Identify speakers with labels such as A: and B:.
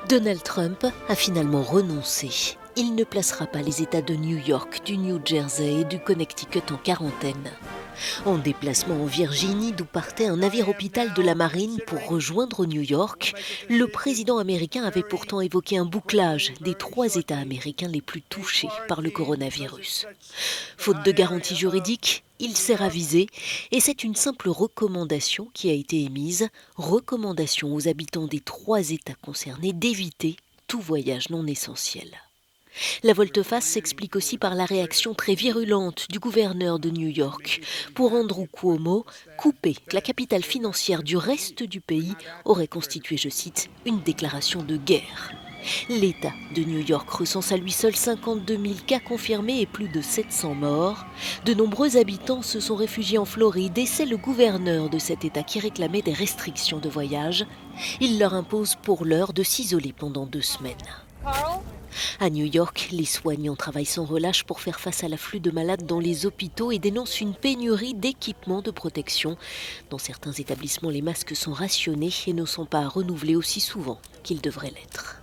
A: Donald Trump a finalement renoncé. Il ne placera pas les États de New York, du New Jersey et du Connecticut en quarantaine. En déplacement en Virginie, d'où partait un navire-hôpital de la marine pour rejoindre New York, le président américain avait pourtant évoqué un bouclage des 3 États américains les plus touchés par le coronavirus. Faute de garantie juridique, il s'est ravisé et c'est une simple recommandation qui a été émise, recommandation aux habitants des 3 États concernés d'éviter tout voyage non essentiel. La volte-face s'explique aussi par la réaction très virulente du gouverneur de New York. Pour Andrew Cuomo, couper la capitale financière du reste du pays aurait constitué, je cite, une déclaration de guerre. L'État de New York recense à lui seul 52 000 cas confirmés et plus de 700 morts. De nombreux habitants se sont réfugiés en Floride et c'est le gouverneur de cet État qui réclamait des restrictions de voyage. Il leur impose pour l'heure de s'isoler pendant 2 semaines. À New York, les soignants travaillent sans relâche pour faire face à l'afflux de malades dans les hôpitaux et dénoncent une pénurie d'équipements de protection. Dans certains établissements, les masques sont rationnés et ne sont pas renouvelés aussi souvent qu'ils devraient l'être.